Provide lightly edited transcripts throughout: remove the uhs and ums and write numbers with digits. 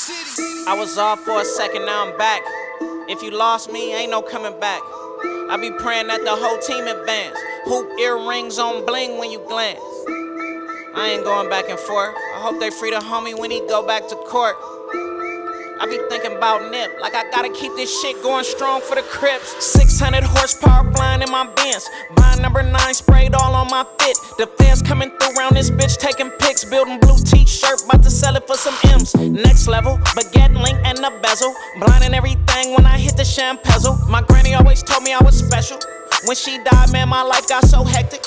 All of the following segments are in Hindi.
I was off for a second, now I'm back. If you lost me, ain't no coming back. I be praying that the whole team advance. Hoop earrings on bling when you glance. I ain't going back and forth. I hope they free the homie when he go back to court. I be thinking about Nip, like I gotta keep this shit going strong for the Crips. 600 horsepower flying in my Benz. Buying number 9 sprayed all on my fit. The fans coming through round this bitch taking pics. Building blue t-shirt, about to sell it for some M's. Next level, baguette link and the bezel. Blinding everything when I hit the champagne. My granny always told me I was special. When she died, man, my life got so hectic.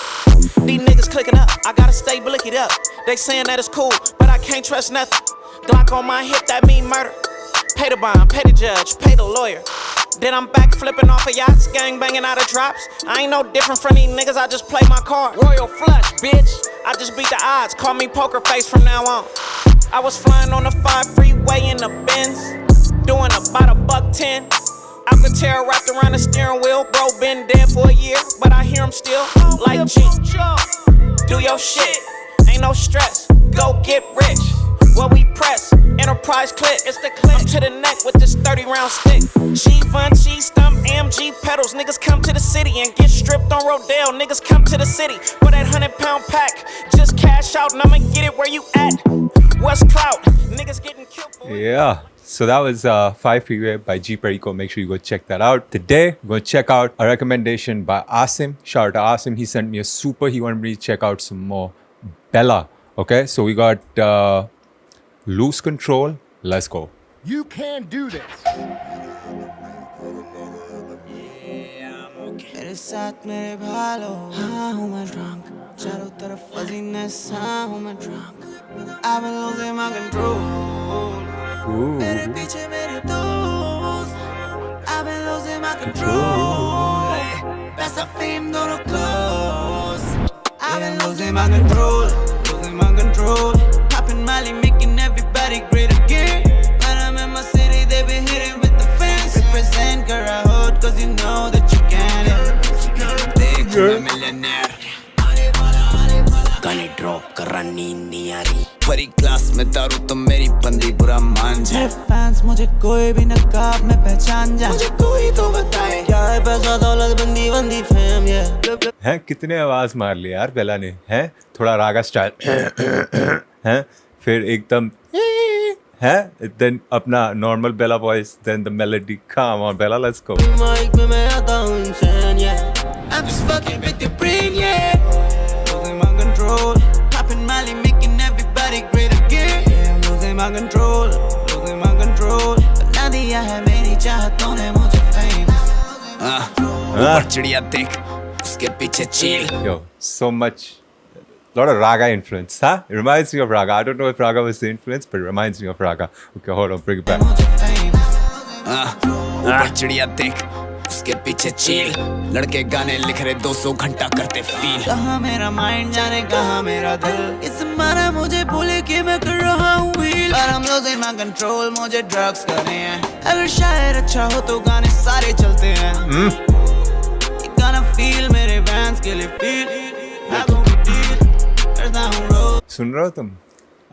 These niggas clicking up, I gotta stay blickied up. They saying that it's cool, but I can't trust nothing. Glock on my hip, that mean murder. Pay the bond, pay the judge, pay the lawyer. Then I'm back flipping off of yachts, gang banging out of drops. I ain't no different from these niggas, I just play my card. Royal flush, bitch. I just beat the odds, call me poker face from now on. I was flying on the 5 freeway in the Benz, doing about $110. Alcantara wrapped around the steering wheel. Bro been dead for a year, but I hear him still like G. Do your shit, ain't no stress. Go get rich. What we press, Enterprise clip. It's the clip. I'm to the neck with this 30-round stick. G stump, AMG pedals. Niggas come to the city and get stripped on Rodale. Niggas come to the city for that 100-pound pack. Just cash out and I'ma get it where you at. What's clout? Niggas getting killed for it. Yeah. So that was 5 Freeway by G Perico. Make sure you go check that out. Today, we're going to check out a recommendation by Asim. Shout out to Asim. He sent me a super. He wanted me to check out some more Bella. Okay, so we got Loose Control. Let's go. You can do this. मेरे साथ मेरे भालो हाँ हूँ मैं drunk चारों तरफ fuzziness हाँ हूँ मैं drunk I've been losing my control मेरे पीछे मेरे दोस्त I've been losing my control पैसा fame दोनों close I've been losing my control popping Molly making everybody great again when I'm in my city they be hitting with the fans represent Kara Hood cause you know that you can गाने ड्रॉप कर रहा नींद नहीं आ रही परी क्लास में दारू तो मेरी बंदी बुरा मान जाए फैंस मुझे कोई भी नकाब में पहचान जाए मुझे कोई तो बताए क्या है पैसा दौलत बंदी बंदी फेम ये हैं कितने आवाज मार ली यार बेला ने हैं थोड़ा रागा स्टाइल हैं फिर एकदम हैं देन अपना normal Bella voice then the melody come on Bella let's go mic में मैं आता हूँ इंसान yeah I'm just fucking with your brain yeah losing my control popping Molly making everybody great again yeah I'm losing my control बना दिया है मेरी चाहतों ने मुझे famous ऊपर चिड़िया देख उसके पीछे चील yo so much lot of raga influence huh it reminds me of raga I don't know if raga was the influence but it reminds me of raga okay hold on bring it back ऊपर चिड़िया देख उसके पीछे चील लड़के गाने लिख रहे 200 घंटा करते फील कहाँ मेरा माइंड जाने कहाँ मेरा दिल इस मारा मुझे भूले कि मैं कर रहा हूँ व्हील पर I'm losing my control मुझे ड्रग्स करने हैं अगर शायर अच्छा हो तो गाने सारे चलते हैं ये गाना फील मेरे फैंस के लिए फील सुन रहे हो तुम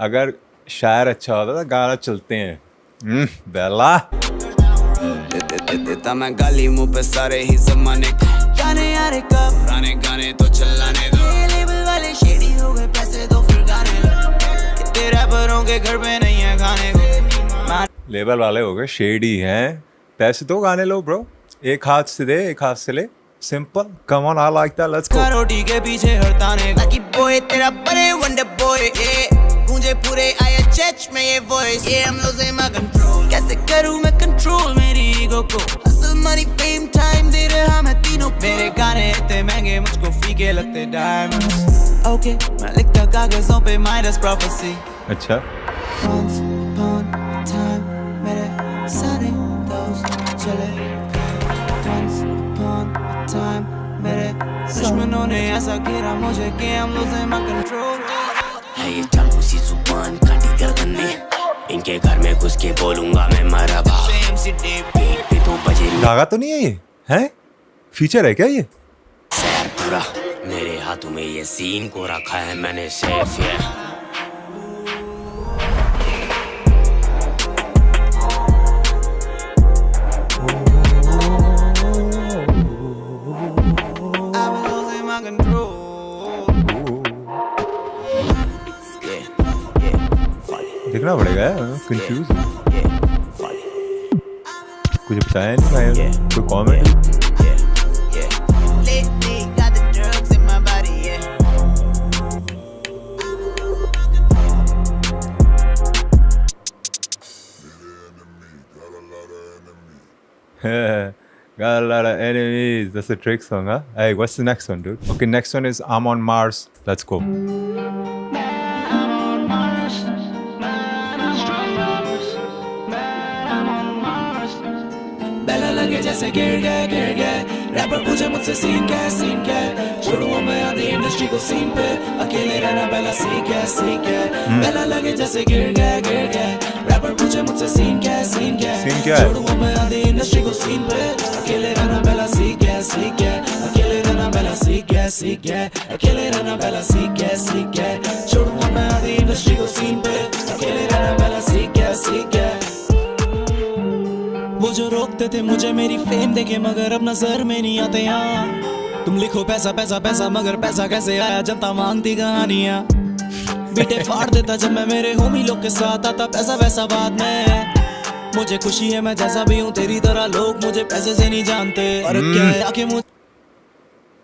अगर शायर अच्छा होता तो गाना चलते हैं बेला देता मैं गाली मुंह पे सारे ही जमाने गाने यारे कब पुराने गाने तो चलाने दो ये लेबल वाले शेडी हो गए पैसे दो फिर गाने लो तेरे रैपरों के घर पे नहीं है खाने को लेबल वाले हो गए शेडी हैं पैसे दो गाने लो ब्रो एक हाथ से दे एक हाथ से ले simple come on I like that let's go रोटी के पीछे हड़ताने लकी बॉय तेरा बड़े वंडर बॉय गूंजे पूरे IHH में ये वॉइस ये I'm losing my control कैसे करूँ मैं कंट्रोल मेरी ईगो को असल मनी फेम टाइम दे रहा मैं तीनों मेरे गाने इतने महंगे मुझको फीके लगते डायमंड्स ओके मैं लिखता कागजों पे माइनस प्रोफेसी अच्छा Once upon a time मेरे सारे दोस्त चले Once upon a time मेरे दुश्मनों ने ऐसा घेरा मुझे कि I'm losing my control है ये चाकू सी जुबान काटी गर्दन ने इनके घर में घुस के बोलूंगा मैं मरहबा पेट पे तो बजे गागा तो नहीं है ये हैं फीचर है क्या ये सैर पूरा मेरे हाथों में ये सीन को रखा है मैंने सेफ है control. देखना पड़ेगा, कंफ्यूज कुछ बताया नहीं भाई, कोई comment Lately, got the drugs in my body, yeah. got a lot of enemies. That's a Drake song, huh? Hey, what's the next one, dude? Okay, next one is I'm on Mars. Let's go. बेला लगे जैसे गिर गए रैपर पूछे मुझसे सीन क्या छोड़ूंगा मैं आधी इंडस्ट्री को सीन पे अकेले रहना बेला सीख है बेला लगे जैसे गिर गए रैपर पूछे मुझसे सीन क्या Scene क्या है? छोड़ूंगा मैं आधी इंडस्ट्री को सीन पे अकेले रहना बेला सीख है अकेले रहना बेला सीख है अकेले रहना बेला सीख है छोड़ूंगा मैं आधी इंडस्ट्री को सीन पे अकेले रहना बेला सीख है वो जो रोकते थे मुझे मेरी फेम देखे मगर अब नजर में नहीं आते यहाँ तुम लिखो पैसा पैसा पैसा मगर पैसा कैसे आया जनता मांगती कहानियाँ बेटे फाड़ देता जब मैं मेरे होमी लोग के साथ आता पैसा वैसा बात में मुझे खुशी है मैं जैसा भी हूँ तेरी तरह लोग मुझे पैसे से नहीं जानते और क्या है आके मुझे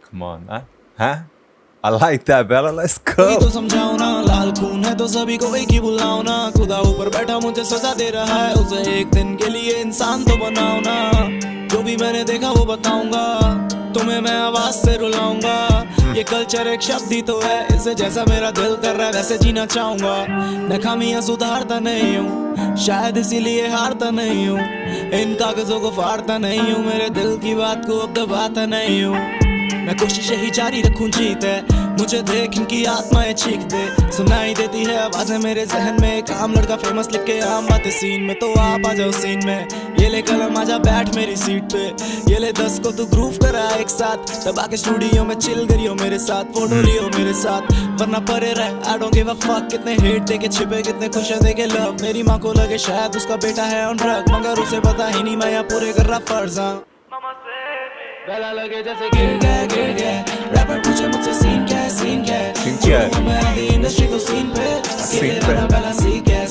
Come on, huh? I like that, Bella. Let's go. तो समझाओ ना लाल खून है तो सभी को एक ही बुलाओ ना खुदा ऊपर बैठा मुझे सजा दे रहा है उसे एक दिन के लिए इंसान तो बनाओ ना जो भी मैंने देखा वो बताऊंगा तुम्हें मैं आवाज से रुलाऊंगा ये कल्चर एक शब्द ही तो है इसे जैसा मेरा दिल कर रहा है वैसे जीना चाहूंगा मैं खामियां सुधारता नहीं हूँ शायद इसीलिए हारता नहीं हूँ इन कागजों को फाड़ता नहीं हूँ मेरे दिल की बात को अब दबाता नहीं हूँ मैं कोशिश ही जारी रखूं जीते मुझे देख इनकी आत्माएं चीख दे सुनाई देती है आवाजें मेरे जहन में एक आम लड़का फेमस लिख के आम बातें सीन में तो आप आ जाओ सीन में ये ले कलम आजा बैठ मेरी सीट पे ये ले 10 को तू ग्रूव करा एक साथ दबा के स्टूडियो में चिल करियो मेरे साथ फोटो लियो मेरे साथ वरना परे रह I don't give a fuck कितने हेट देके छिपे कितने खुश है देके लव मेरी माँ को लगे शायद उसका बेटा है ऑन ड्रग मगर उसे पता ही नहीं मैं यहाँ पूरे कर रहा फर्ज हाँ बेला लगे जैसे गिर गए रैपर पूछे मुझसे सीन क्या है मैं आधी इंडस्ट्री को सीन पे अकेले रहना बेला सीख है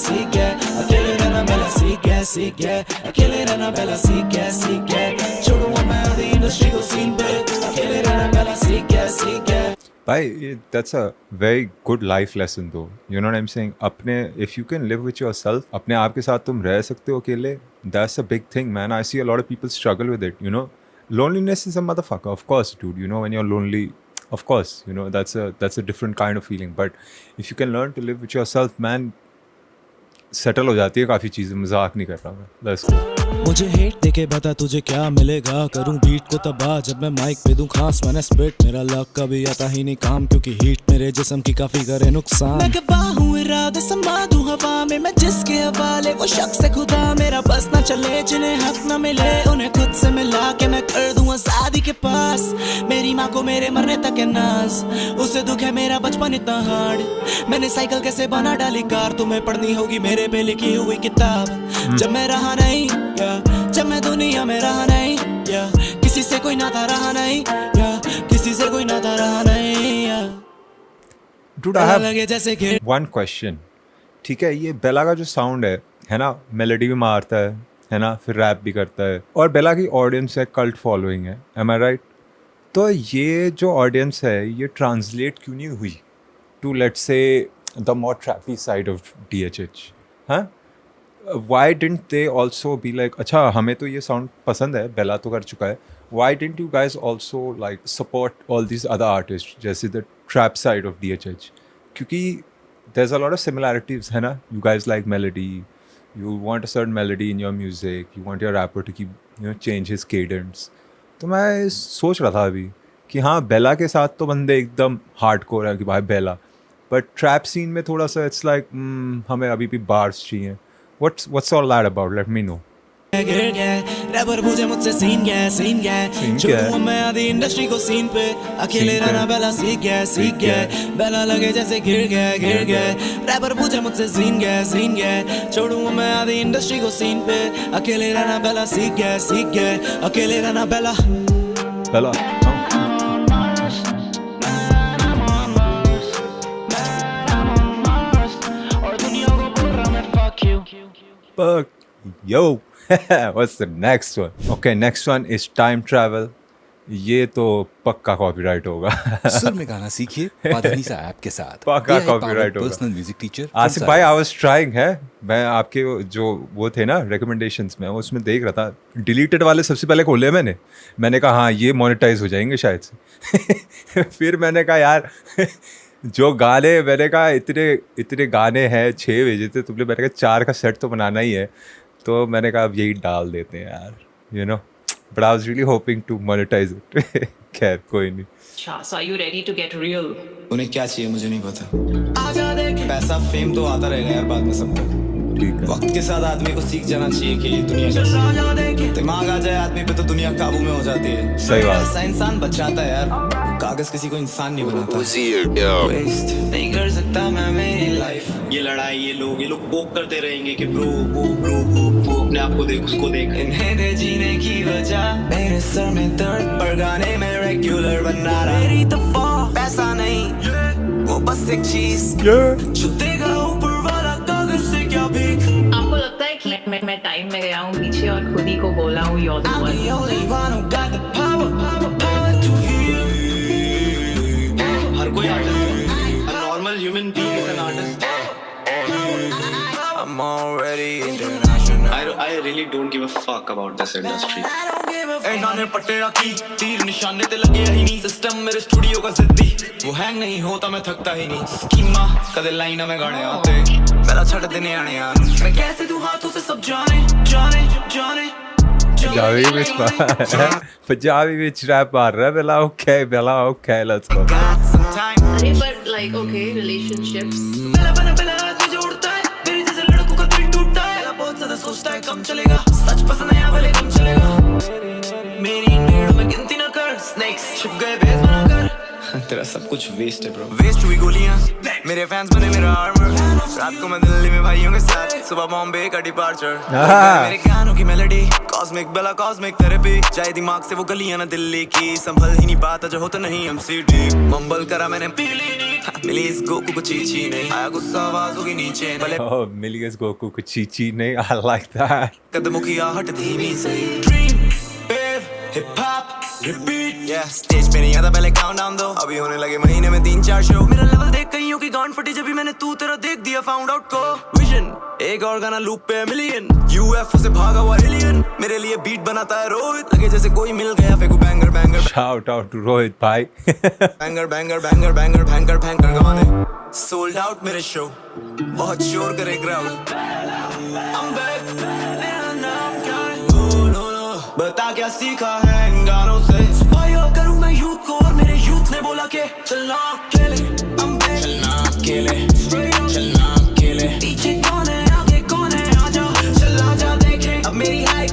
अकेले रहना बेला सीख है अकेले रहना बेला सीख है छोड़ूंगा मैं आधी इंडस्ट्री को सीन पे अकेले रहना बेला सीख है Bhai, that's a very good life lesson though. You know what I'm saying? If you can live with yourself, अपने आप के साथ तुम रह सकते हो अकेले. That's a big thing, man. I see a lot of people struggle with it, you know. Loneliness is a motherfucker, of course, dude. You know, when you're lonely, of course, you know, that's a different kind of feeling. But if you can learn to live with yourself, man, settle हो जाती है काफ़ी चीज़ें. मजाक नहीं कर रहा मैं. Let's go. मुझे हेट देके बता तुझे क्या मिलेगा करूं बीट को तबाह जब मैं माइक पे दूं खास मैंने स्पिट मेरा लक कभी आता ही नहीं काम क्योंकि हीट मेरे जिस्म की काफी करे नुकसान मैं गवाह हूं इरादे समा दूं हवा में मैं जिसके हवाले वो शख्स है खुदा मेरा बस ना चले जिन्हें हक ना मिले उन्हें खुद से मिला के मैं कर दूं आजादी के पास मेरी माँ को मेरे मरने तक है नाज उसे दुख है मेरा बचपन इतना हार्ड मैंने साइकिल कैसे बना डाली कार तुम्हें पढ़नी होगी मेरे पे लिखी हुई किताब जब मैं रहा नहीं जब मैं दुनिया में रहा नहीं किसी से कोई नाता रहा नहीं किसी से कोई नाता रहा नहीं Dude, I have one question. ठीक है, ये बेला का जो साउंड है ना, मेलोडी भी मारता है ना, फिर रैप भी करता है और बेला की ऑडियंस है, कल्ट फॉलोइंग है, am I right? तो ये जो ऑडियंस है ये ट्रांसलेट क्यों नहीं हुई to let's see the more trippy side of DHH? हाँ, why didn't they also be like, अच्छा हमें तो ये साउंड पसंद है, बेला तो कर चुका है, why didn't you guys also like support all these other artists जैसे the trap side of DHH? क्योंकि there's a lot of similarities है ना, you guys like melody, you want a certain melody in your music, you want your rapper to keep, you know, change his cadence. तो मैं सोच रहा था अभी कि हाँ बेला के साथ तो बंदे एकदम हार्डकोर है कि भाई बेला, बट ट्रैप सीन में थोड़ा सा इट्स लाइक हमें अभी भी बार्स चाहिए. What's all that about? Let me know. Rapper पूछे मुझसे सीन क्या छोड़ूं मैं आधी इंडस्ट्री को सीन पे अकेले रहना बेला सीख गया बेला लगे जैसे गिर गया रैपर पूछे मुझसे सीन क्या छोड़ूं मैं आधी इंडस्ट्री को सीन पे अकेले रहना बेला सीख गया अकेले रहना बेला fuck? Yo, what's the next one? Okay, next one is time travel. ये तो पक्का कॉपीराइट होगा. सुर में गाना सीखिए पाधानीसा ऐप के साथ. पक्का copyright होगा. पर्सनल म्यूजिक टीचर आसिफ भाई, आई वाज ट्राइंग है. मैं आपके जो वो थे ना रिकमेंडेशंस में, उसमें देख रहा था. डिलीटेड वाले सबसे पहले खोले मैंने कहा हाँ ये मोनेटाइज हो जाएंगे शायद से. फिर मैंने कहा यार जो गाने, मैंने कहा इतने गाने हैं, 6 भेजे थे तुमने, मैंने कहा 4 का सेट तो बनाना ही है. तो मैंने कहा अब यही डाल देते हैं यार, you know. But I was really hoping to monetize it. खैर कोई नहीं. So are you ready to get real? उन्हें क्या चाहिए मुझे नहीं पता. पैसा फेम तो आता रहेगा यार बाद में सबको. ठीक है. वक्त के साथ आदमी को सीख जाना चाहिए कि ये दुनिया कैसी है. दिमाग आ जाए आदमी पे तो दुनिया काबू में हो जाती है. सही बात. ऐसा इंसान बचाता है यार, कागज किसी को इंसान नहीं बनाता. वेस्ट नहीं कर सकता मैं मेरी लाइफ. ये लड़ाई, ये लोग पोक करते रहेंगे कि ब्रो वो अपने आप को देख, उसको देख. इन्हें दे जीने की वजह. मेरे सर में दर्द पर गाने में रेगुलर बना रहा. मेरी दफा पैसा नहीं, वो बस एक चीज जो देगा ऊपर वाला कागज से क्या भीख. आपको लगता है कि मैं टाइम में गया हूँ पीछे और खुद ही को बोला हूँ you're the I'm one? the only one who got the power to heal. हर कोई आर्टिस्ट है. A normal human being is an artist. I'm already international. I really don't give a fuck about this industry. नाने पट्टे की तीर निशाने ते लगे ही नहीं. सिस्टम मेरे स्टूडियो का जिद्दी, वो हैंग नहीं होता मैं थकता ही नहीं. स्कीमा कदे लाइन में गाने आते, मेरा छड़ देने आने यार. मैं कैसे दूं हाथों से सब जाने जाने जाने. Punjabi ਵਿੱਚ rap मार रहा है. Bella, okay, let's go. अरे but like okay relationships. पहला आदमी जो उड़ता है, मेरे जैसे लड़कों का दिल टूटता है. बहुत ज्यादा सोचता है कम चलेगा, सच पसंद है या भले कम चलेगा. मेरी भीड़ में गिनती न कर, स्नेक्स छिप गए बेस बनाकर. तेरा सब कुछ वेस्ट है ब्रो. वेस्ट हुई गोलियां, मेरे फैंस बने मेरा आर्मर. रात को मैं दिल्ली में भाइयों के साथ, सुबह बॉम्बे का डिपार्चर. मेरे गानों की मेलोडी कॉस्मिक बेला कॉस्मिक थेरेपी. जाए दिमाग से वो गलियां ना दिल्ली की, संभल ही नहीं पाता जो होता नहीं एमसीडी. मंबल करा मैंने पीली नहीं, मिली इस गोकू को चीची नहीं. आया गुस्सा आवाजों की नीचे भले. Oh, मिली इस गोकू को चीची नहीं. I like that. कदमों की आहट धीमी से. Dream wave hip hop repeat. Stage पे नहीं आता पहले काउंटडाउन दो. अभी होने लगे महीने में 3-4 शो. मेरा लेवल देख कईयों की गांड फटी जब भी मैंने तू तेरा देख दिया फाउंड आउट को. विजन एक और गाना लूप पे मिलियन. यूएफओ से भागा हुआ एलियन, मेरे लिए बीट बनाता है रोहित. लगे जैसे कोई मिल गया फेंकू banger banger. Shout out to Rohit भाई. Banger banger banger banger banger banger गाने. सोल्ड आउट मेरे शो, बहुत शोर करे क्राउड. I'm back, मेरा नाम क्या है? बता क्या सीखा है इन गानों से. इंस्पायर करूं मैं यूथ को, और मेरे यूथ ने बोला के चलना अकेले. I'm back, चलना अकेले, चलना अकेले. पीछे कौन है आगे कौन है, आजा चल आजा देखे अब मेरी हाइप.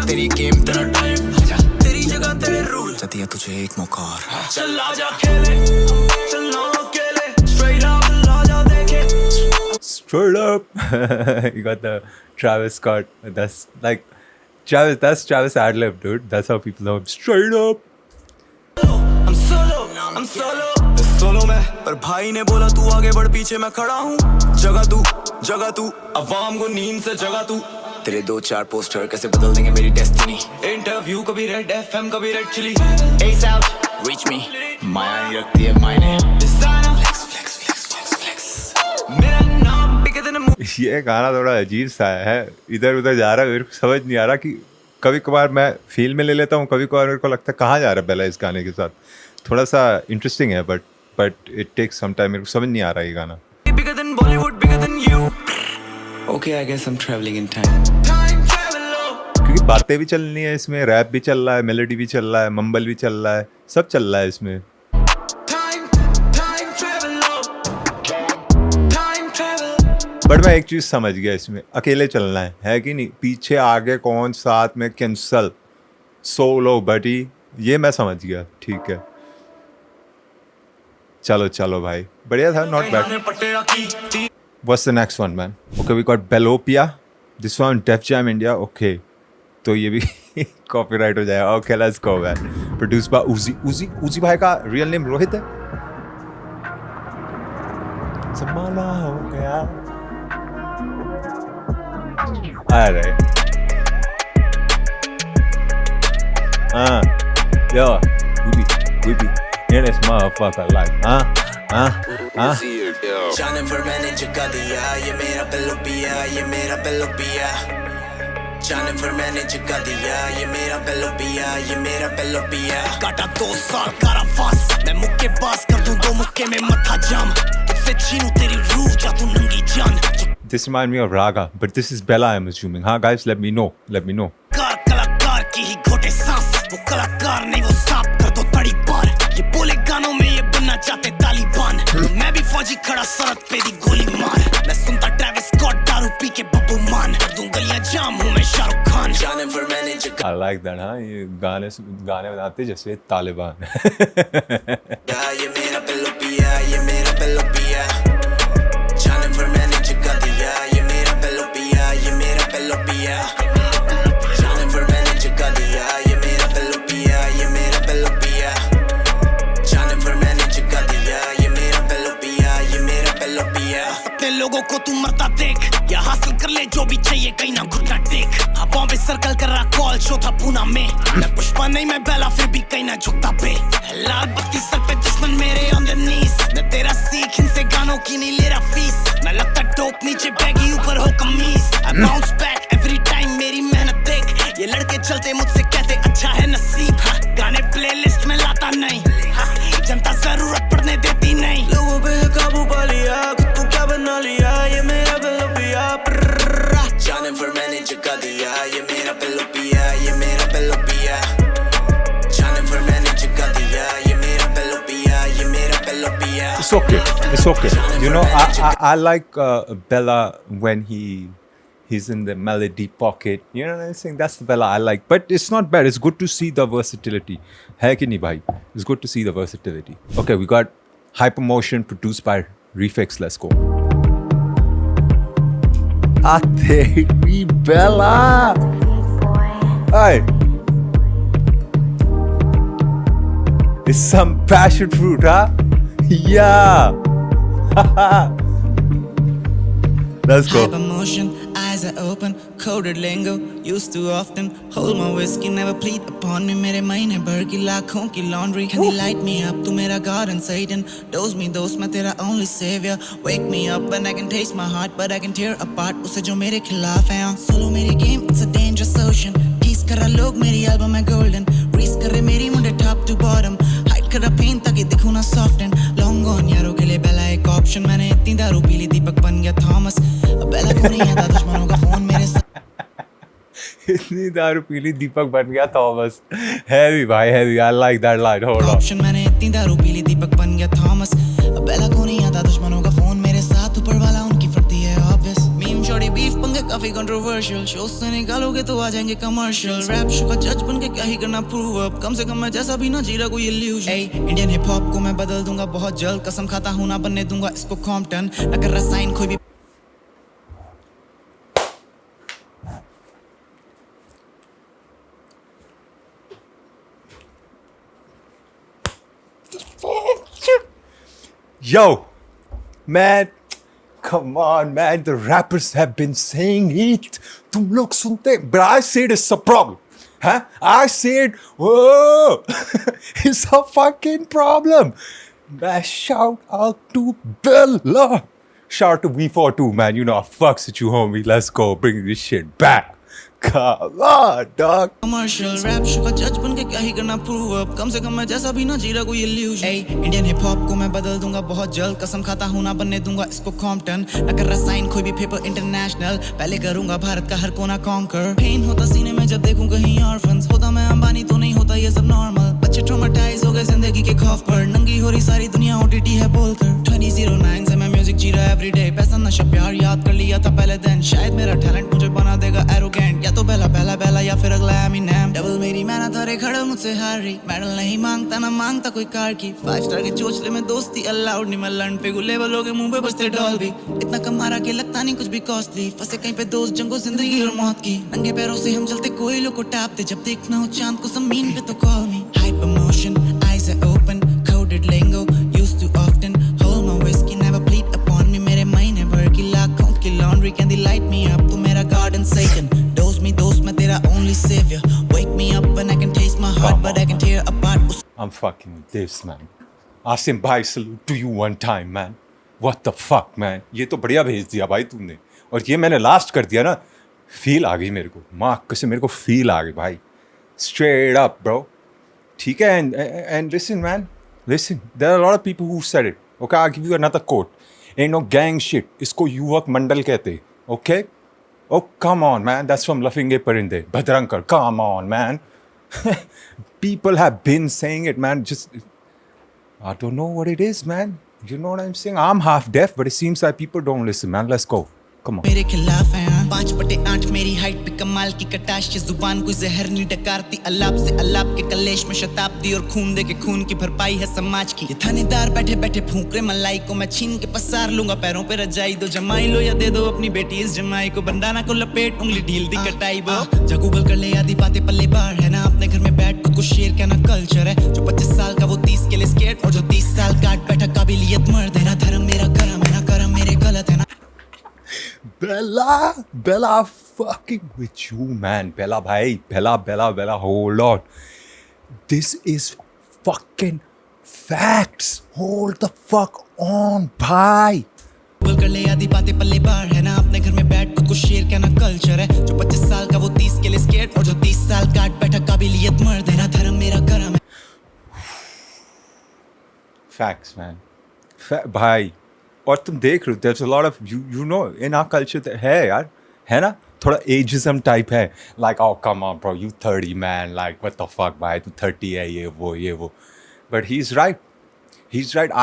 तेरी गेम तेरा टाइम, आजा तेरी जगह तेरे रूल. चाहती है तुझे एक मौका और, चल आजा अकेले, चलना अकेले. Straight up आजा देखे. Straight up. You got the Travis Scott. That's like Travis. That's Travis ad-lib, dude. That's how people know him. Straight up. I'm solo solo में. पर भाई ने बोला तू आगे बढ़, पीछे मैं खड़ा हूँ. जगह तू अवाम को नींद से जगा तू. तेरे 2-4 पोस्टर कैसे बदल देंगे मेरी डेस्टिनी. इंटरव्यू कभी रेड एफएम कभी Red Chilli. As out reach me, माया नहीं रखती है मायने. मेरा नाम बिके दिन. ये गाना थोड़ा अजीब सा है, इधर उधर जा रहा है. मेरे को समझ नहीं आ रहा कि कभी कभार मैं फील में ले लेता हूँ, कभी कभार मेरे को लगता है कहाँ जा रहा है बेला इस गाने के साथ. थोड़ा सा इंटरेस्टिंग है but it takes some time. मेरे को समझ नहीं आ रहा है ये गाना. Bigger than Bollywood, bigger than you. Okay, I guess I'm traveling in time. Time travel. क्योंकि बातें भी चलनी है इसमें, रैप भी चल रहा है, मेलोडी भी चल रहा है, मम्बल भी चल रहा है, सब चल रहा है इसमें. Time travel. बट मैं एक चीज़ समझ गया इसमें, अकेले चलना है कि नहीं. पीछे आगे कौन, साथ में कैंसल, सोलो बडी, ये मैं समझ गया. ठीक है, चलो भाई, बढ़िया था, not bad. What's the next one, man? Okay, we got Bellopia. This one, Def Jam India. Okay, तो ये भी कॉपीराइट हो जाएगा. Okay, let's go, man. Produced by Uzi भाई का रियल नेम रोहित है. जमाना हो गया. Alright. Yo, we be in this motherfucker like, जाने पर मैंने जगा दिया ये मेरा पिल्लो पिया ये मेरा पिल्लो पिया जाने पर मैंने जगा दिया ये मेरा पिल्लो पिया ये मेरा पिल्लो पिया काटा 2 साल कारावास मैं मुक्के पास कर दूं 2 मुक्के में मथा जाम तुझसे छीनूं तेरी रूह जा तू नंगी जान This reminds me of Raga, but this is Bella, I'm assuming. Huh, guys? Let me know. कलाकार की ही घोटे सांस वो कलाकार नहीं वो सांप कर दो तड़ी पार ये बोले गानों में ये बनना चाहते तालिबान मैं भी फौजी खड़ा सरहद पे दी गोली मार मैं सुनता ट्रैविस स्कॉट दारू पी के बब्बू मान कर दूं गलियां जाम हूं मैं शाहरुख खान जाने पर मैंने I like that, huh? ये गाने बनाते जैसे तालिबान. ये मेरा पिल्लो पिया ये मेरा पिल्लो पिया जाने पर मैंने जगा दिया ये मेरा पिल्लो पिया ये मेरा पिल्लो पिया जाने पर मैंने जगा दिया ये मेरा पिल्लो पिया ये मेरा पिल्लो पिया जाने पर मैंने जगा दिया ये मेरा पिल्लो पिया ये मेरा पिल्लो पिया अपने लोगों को तू मरता देख या हासिल कर ले जो भी चाहिए कहीं ना घुटना टेक हवाओं पे सर्कल कर रहा कॉल शो था पूना में मैं पुष्पा नहीं मैं बेला फिर भी कहीं ना झुकता पे लाल बत्ती सर पे दुश्मन मेरे ऑन द नीज मैं तेरा सीख इनसे गानों की नहीं ले रहा फीस मैं लगता टोप नीचे बैगी ऊपर हो कमीज I bounce back every time मेरी मेहनत देख ये लड़के चलते मुझसे कहते अच्छा है नसीब गाने प्लेलिस्ट में लाता नहीं जनता जरूरत पड़ने देती नहीं लोगों पे काबू पा लिया खुद को क्या बना लिया ये मेरा पिल्लो पिया जाने पर मैंने जगा दिया ये मेरा पिल्लो पिया ये मेरा पिल्लो पिया जाने पर मैंने जगा दिया ये मेरा पिल्लो पिया ये मेरा पिल्लो पिया It's okay. You know, I like Bella when he's in the melody pocket. You know what I'm saying? That's the Bella I like. But it's not bad. It's good to see the versatility. Hai ki nahi bhai? It's good to see the versatility. Okay, we got Hypermotion produced by Refix. Let's go. Atevi Bella. Hey. It's some passion fruit, huh? Yeah. Let's go. Hypermotion, eyes are open, coded lingo, used too often. Hold my whiskey, never plead upon me. मेरे महीने भर की लाखों की laundry. Can you light me up? तू मेरा God and Satan. Dose me, मैं तेरा only savior. Wake me up when I can taste my heart, but I can tear apart उसे जो मेरे खिलाफ है. Solo मेरी game, it's a dangerous ocean. Tease कर रहा लोग मेरी album है golden. Reese कर रहे मेरी मुंडे top to bottom. Hide कर रहा pain ताकि दिखूं ना soft and long gone यारों के लिए बेला एक option. मैंने इतनी दारू पी ली दीपक बन गया थॉमस. अब बेला को नहीं आता दुश्मनों का फोन मेरे साथ. इतनी दारू पी ली दीपक बन गया थॉमस. Heavy भाई heavy. I like that line. Hold on. Option मैंने इतनी दारू पी ली दीपक बन गया थॉमस. अब बेला को नहीं आता दुश्मनों का फोन मेरे साथ. ऊपर वाला उनकी फटती है obvious. मीम शॉर्टी बीफ पंगे काफी कंट्रोवर्शियल. शो से निकालोगे तो आ जाएंगे कमर्शियल. रैप शो का जज बन के क्या ही करना प्रूव अप. कम से कम मैं जैसा भी ना जी रहा कोई इल्यूजन. इंडियन हिप हॉप को मैं बदल दूंगा बहुत जल्द. कसम खाता हूं ना बनने दूंगा इसको कॉम्पटन. अगर रसायन कोई भी Yo, man, come on, man. The rappers have been saying it. तुम लोग सुनते, but I said it's a problem. Huh? I said, whoa, it's a fucking problem. Man, shout out to Bella. Shout out to V42, man. You know I fucks with you, homie. Let's go, bring this shit back. Come on, dog. Commercial rap show का जज बन के क्या ही करना प्रूव अप. कम से कम मैं जैसा भी ना जी रहा कोई इल्यूजन. इंडियन हिप हॉप को मैं बदल दूंगा बहुत जल्द. कसम खाता हूं ना बनने दूंगा इसको कॉम्पटन. अगर रसायन कोई भी पेपर इंटरनेशनल. पहले करूंगा भारत का हर कोना कॉन्कर. पेन होता सीने में जब देखूं कहीं ऑर्फन्स. होता मैं अंबानी तो नहीं होता ये सब नॉर्मल. बच्चे ट्रॉमेटाइज हो गए जिंदगी के खौफ पर. नंगी हो रही सारी दुनिया OTT है बोलकर. 2009 से मैं म्यूजिक जी रहा एवरीडे. पैसा नशा प्यार याद कर लिया था पहले दिन. शायद मेरा टैलेंट मुझे बना देगा एरोगेंट. या तो बेला या फिर अगला एमिनेम. डबल मेरी मेहनत हरे खड़े मुझसे हार रही. मेडल नहीं मांगता ना मांगता कोई कार की. 5 स्टार के चोचले में दोस्ती अलाउड नहीं. मैं लंड पे गुले वालों के मुंह पे बजते डॉल भी. इतना कम मारा के लगता नहीं कुछ भी कॉस्टली. फंसे कहीं पे दोस्त जंगों जिंदगी और मौत की. नंगे पैरों से हम चलते कोई लोग को टापते. जब देखना हो चांद को जमीन पे तो call me. Hypermotion, eyes are open, coded lingo, used too often. Hold my whiskey, never plead upon me. मेरे महीने भर की लाखों की laundry. Can they light me up? तू मेरा God and Satan. I'm fucking with this, man. Asim bhai, salute to you one time, man. What the fuck, man? ये तो बढ़िया भेज दिया भाई तूने, और ये मैंने लास्ट कर दिया ना, फील आ गई मेरे को, माँ कसम मेरे को फील आ गई भाई, straight up, bro. ठीक है, and listen, man, listen. There are a lot of people who said it. Okay, I'll give you another quote. Ain't no gang shit. इसको युवक मंडल कहते. Okay? Oh, come on, man. That's from Lafinge Parinde. Bhadrankar. Come on, man. People have been saying it, man. Just, I don't know what it is, man. You know what I'm saying? I'm half deaf, but it seems like people don't listen, man. Let's go. Come on. मेरे खिलाफ है 5/8 मेरी हाइट पे कमाल की कटाश ये जुबान कोई जहर नहीं डकारती अलाप से अलाप के कलेश में शताब्दी और खून दे के खून की भरपाई है समाज की ये थानेदार बैठे बैठे फूंक रहे मलाई को मैं छीन के पसार लूंगा पैरों पे रजाई दो जमाई लो या दे दो अपनी बेटी इस जमाई को बंदाना को लपेट उंगली ढील दी कटाई वो जा गूगल कर ले आधी बातें पल्ले बार है ना अपने घर में बैठ खुद को शेर कहना कल्चर है जो 25 साल का वो 30 के लिए स्केट और जो 30 साल काट बैठा काबिलियत मर्द है ना धर्म मेरा करम है ना करम मेरे गलत है ना Bella, fucking with you, man. Bella, bhai. Bella, hold on. This is fucking facts. Hold the fuck on, bhai. Google कर ले आधी बातें पल्ले बार है ना अपने घर में बैठ खुद को शेर कहना कल्चर है जो 25 साल का वो 30 के लिए स्केट और जो 30 साल काट बैठा काबिलियत मर्द है ना धर्म मेरा करम है Facts, man. भाई, और तुम देख रहे हो, there's a lot of you know in our culture है यार, है ना, थोड़ा ageism type है, like oh come on bro, you 30 man, like what the fuck भाई, तू 30 है, ये वो, but he's right,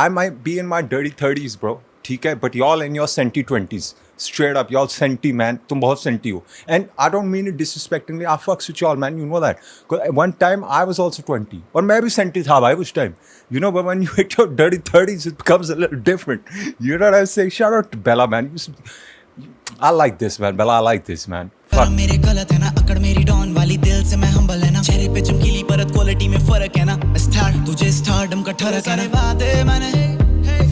I might be in my dirty 30s bro, ठीक है, but y'all in your senti 20s, straight up y'all senti man, तुम बहुत senti हो, and I don't mean it disrespectingly, I fucks with y'all man, you know that, because one time I was also 20, और मैं भी senti था भाई उस time, you know, but when you hit your dirty 30s it becomes a little different, you know what I'm saying? Shout out to Bella man, I like this man, Bella, I like this man. Fuck. मेरे गलत है ना अकड़ मेरी डॉन वाली दिल से मैं हम्बल है ना चेहरे पे चमकीली परत क्वालिटी में फर्क है ना स्टार तुझे स्टारडम का ठरक है ना वादे मैंने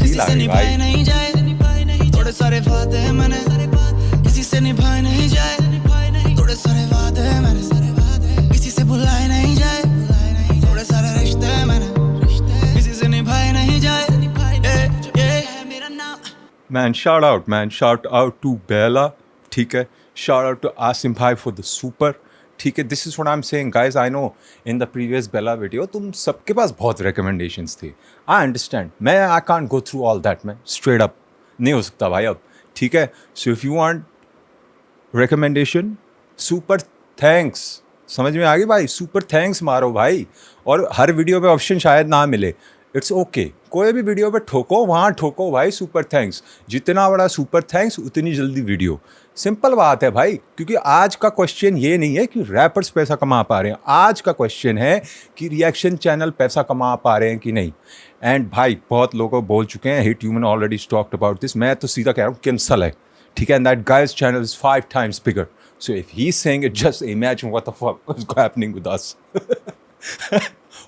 किसी से निभाए नहीं जाए थोड़े सारे वादे मैंने किसी से निभाए नहीं जाए थोड़े सारे वादे मैंने किसी से भुलाए नहीं जाए थोड़े सारे रिश्ते मैंने किसी से निभाए नहीं जाए ये मेरा नाम Man, shout out to Bella, ठीक है, shout out to Asim bhai for the super, ठीक है, this is what I'm saying guys, I know in the previous Bella video तुम सबके पास बहुत recommendations थे, I understand, मैं I can't go through all that man, straight up, नहीं हो सकता भाई अब, ठीक है, so if you want recommendation, super thanks, समझ में आ गई भाई, super thanks मारो भाई, और हर वीडियो पे ऑप्शन शायद ना मिले, इट्स ओके, कोई भी वीडियो पे ठोको, वहाँ ठोको भाई, सुपर थैंक्स, जितना बड़ा सुपर थैंक्स उतनी जल्दी वीडियो, सिंपल बात है भाई, क्योंकि आज का क्वेश्चन ये नहीं है कि रैपर्स पैसा कमा पा रहे हैं, आज का क्वेश्चन है कि रिएक्शन चैनल पैसा कमा पा रहे हैं कि नहीं, एंड भाई बहुत लोग बोल चुके हैं, hit human already talked about this, मैं तो सीधा कह रहा हूँ कैंसल है, ठीक है, and that guy's channel is 5 times bigger, so if he is saying it, just imagine what the fuck is happening with us,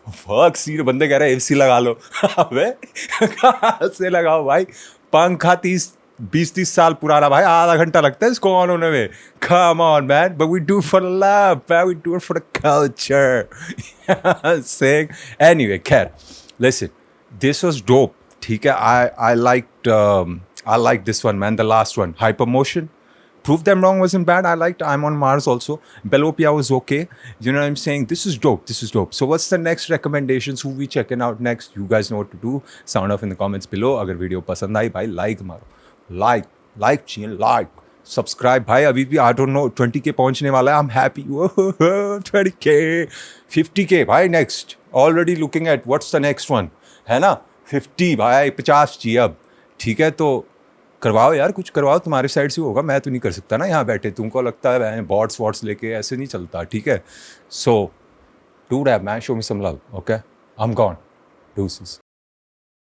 fuck सी बंदे कह रहे हैं एफसी लगा लो, अबे कहाँ से लगाओ भाई, पंखा 20-30 साल पुराना भाई, आधा घंटा लगता है इसको ऑन होने में, come on man, but we do it for the love man, we do it for the culture, saying anyway, खैर, listen, this was dope, ठीक है, I liked this one man, the last one, Hypermotion, Prove Them Wrong wasn't bad. I liked I'm on Mars also. Bellopia was okay. You know what I'm saying? This is dope. So what's the next recommendations? Who we checking out next? You guys know what to do. Sound off in the comments below. अगर वीडियो पसंद आई भाई like मारो. Like चाहिए like. Subscribe भाई अभी भी I don't know 20K पहुंचने वाला है. I'm happy. 20K 50K भाई next. Already looking at what's the next one. है ना? 50 भाई 50 चाहिए अब. ठीक है तो करवाओ यार, कुछ करवाओ, तुम्हारे साइड से होगा, मैं तो नहीं कर सकता ना यहाँ बैठे, तुमको लगता है बॉट्स वॉट्स लेके ऐसे नहीं चलता, ठीक है, so do that man, show me some love, okay, I am gone, डूसेस.